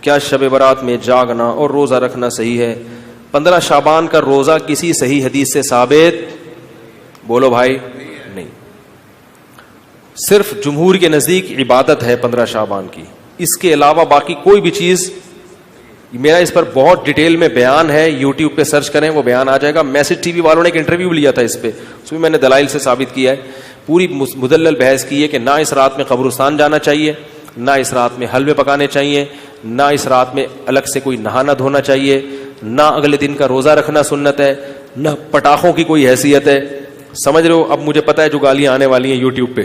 کیا شب برات میں جاگنا اور روزہ رکھنا صحیح ہے؟ 15 شعبان کا روزہ کسی صحیح حدیث سے ثابت بولو بھائی نہیں. صرف جمہور کے نزدیک عبادت ہے 15 شعبان کی, اس کے علاوہ باقی کوئی بھی چیز. میرا اس پر بہت ڈیٹیل میں بیان ہے, یوٹیوب پہ سرچ کریں وہ بیان آ جائے گا. میسج ٹی وی والوں نے ایک انٹرویو لیا تھا اس پہ, اس میں نے دلائل سے ثابت کیا ہے, پوری مدلل بحث کی ہے کہ نہ اس رات میں قبرستان جانا چاہیے, نہ اس رات میں حلوے پکانے چاہیے, نہ اس رات میں الگ سے کوئی نہانا دھونا چاہیے, نہ اگلے دن کا روزہ رکھنا سنت ہے, نہ پٹاخوں کی کوئی حیثیت ہے. سمجھ رہے ہو؟ اب مجھے پتا ہے جو گالیاں آنے والی ہیں یوٹیوب پہ,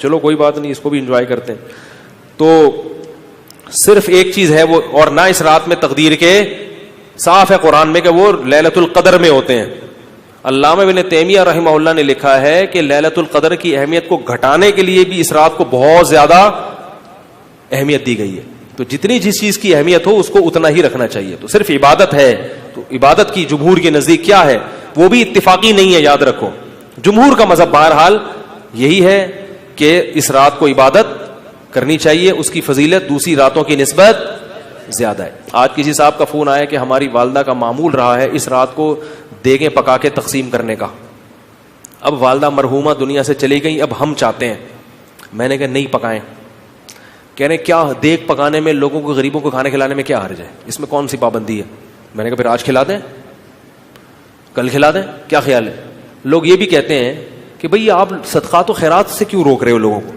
چلو کوئی بات نہیں, اس کو بھی انجوائے کرتے ہیں. تو صرف ایک چیز ہے وہ, اور نہ اس رات میں تقدیر کے, صاف ہے قرآن میں کہ وہ لیلۃ القدر میں ہوتے ہیں. علامہ ابن تیمیہ رحمہ اللہ نے لکھا ہے کہ لیلۃ القدر کی اہمیت کو گھٹانے کے لیے بھی اس رات کو بہت زیادہ اہمیت دی گئی ہے. تو جتنی جس چیز کی اہمیت ہو اس کو اتنا ہی رکھنا چاہیے. تو صرف عبادت ہے, تو عبادت کی جمہور کے نزدیک کیا ہے, وہ بھی اتفاقی نہیں ہے, یاد رکھو. جمہور کا مذہب بہرحال یہی ہے کہ اس رات کو عبادت کرنی چاہیے, اس کی فضیلت دوسری راتوں کی نسبت زیادہ ہے. آج کسی صاحب کا فون آیا کہ ہماری والدہ کا معمول رہا ہے اس رات کو دیگیں پکا کے تقسیم کرنے کا. اب والدہ مرحومہ دنیا سے چلی گئی, اب ہم چاہتے ہیں. میں نے کہا نہیں پکائیں. کہہ رہے کیا دیگ پکانے میں, لوگوں کو, غریبوں کو کھانے کھلانے میں کیا حرج ہے, اس میں کون سی پابندی ہے؟ میں نے کہا پھر آج کھلا دیں, کل کھلا دیں, کیا خیال ہے؟ لوگ یہ بھی کہتے ہیں کہ بھئی آپ صدقات و خیرات سے کیوں روک رہے ہو لوگوں کو؟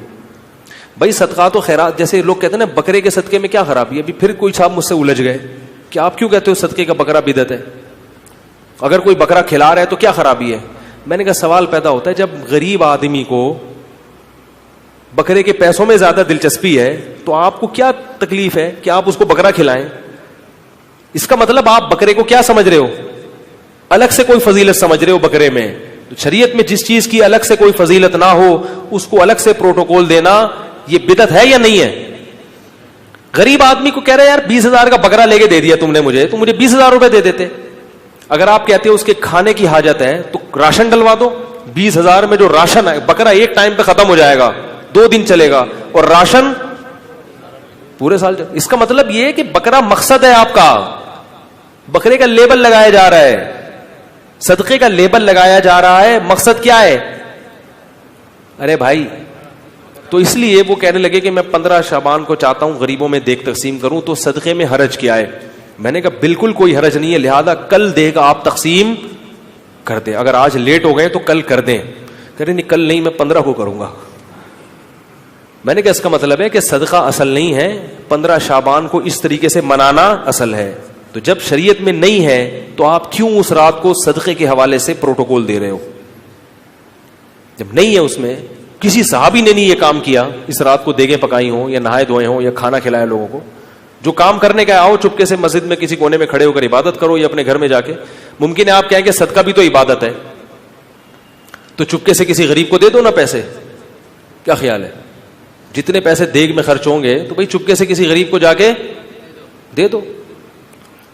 بھائی صدقات و خیرات, جیسے لوگ کہتے ہیں نا بکرے کے صدقے میں کیا خرابی ہے. ابھی پھر کوئی صاحب مجھ سے الجھ گئے کہ آپ کیوں کہتے ہو صدقے کا بکرا بدعت ہے, اگر کوئی بکرا کھلا رہا ہے تو کیا خرابی ہے؟ میں نے کہا سوال پیدا ہوتا ہے, جب غریب آدمی کو بکرے کے پیسوں میں زیادہ دلچسپی ہے تو آپ کو کیا تکلیف ہے کہ آپ اس کو بکرا کھلائیں؟ اس کا مطلب آپ بکرے کو کیا سمجھ رہے ہو, الگ سے کوئی فضیلت سمجھ رہے ہو بکرے میں. تو شریعت میں جس چیز کی الگ سے کوئی فضیلت نہ ہو اس کو الگ سے پروٹوکول دینا یہ بدعت ہے یا نہیں ہے؟ غریب آدمی کو کہہ رہے یار 20,000 کا بکرا لے کے دے دیا تم نے مجھے, تو مجھے 20,000 روپے دے دیتے. اگر آپ کہتے ہو اس کے کھانے کی حاجت ہے تو راشن ڈلوا دو. 20,000 میں جو راشن ہے, بکرا ایک ٹائم پہ ختم ہو جائے گا, 2 دن چلے گا, اور راشن پورے سال. اس کا مطلب یہ ہے کہ بکرا مقصد ہے آپ کا, بکرے کا لیبل لگایا جا رہا ہے, صدقے کا لیبل لگایا جا رہا ہے, مقصد کیا ہے؟ ارے بھائی, تو اس لیے وہ کہنے لگے کہ میں 15 شعبان کو چاہتا ہوں غریبوں میں دیگ تقسیم کروں, تو صدقے میں حرج کیا ہے؟ میں نے کہا بالکل کوئی حرج نہیں ہے, لہذا کل دیگ آپ تقسیم کر دیں, اگر آج لیٹ ہو گئے تو کل کر دیں. کہہ رہے نہیں کل نہیں, میں 15 کو کروں گا. میں نے کہا اس کا مطلب ہے کہ صدقہ اصل نہیں ہے, 15 شعبان کو اس طریقے سے منانا اصل ہے. تو جب شریعت میں نہیں ہے تو آپ کیوں اس رات کو صدقے کے حوالے سے پروٹوکول دے رہے ہو؟ جب نہیں ہے, اس میں کسی صحابی نے نہیں یہ کام کیا, اس رات کو دیگیں پکائی ہوں یا نہائے دھوئے ہوں یا کھانا کھلایا لوگوں کو. جو کام کرنے کا آؤ چپکے سے مسجد میں کسی کونے میں کھڑے ہو کر عبادت کرو, یا اپنے گھر میں جا کے. ممکن ہے آپ کہیں کہ صدقہ بھی تو عبادت ہے, تو چپکے سے کسی غریب کو دے دو نا پیسے. کیا خیال ہے؟ جتنے پیسے دیگ میں خرچ ہوں گے تو بھائی چپکے سے کسی غریب کو جا کے دے دو.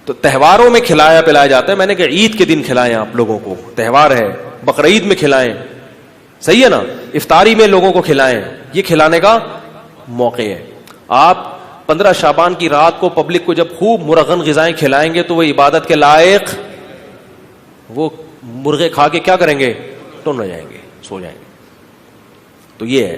تو تہواروں میں کھلایا پلایا جاتا ہے. میں نے کہا عید کے دن کھلائیں, آپ لوگوں کو تہوار ہے, بقرعید میں کھلائیں, صحیح ہے نا, افطاری میں لوگوں کو کھلائیں, یہ کھلانے کا موقع ہے. آپ 15 شعبان کی رات کو پبلک کو جب خوب مرغن غذائیں کھلائیں گے تو وہ عبادت کے لائق, وہ مرغے کھا کے کیا کریں گے, ٹن ہو جائیں گے, سو جائیں گے. تو یہ ہے.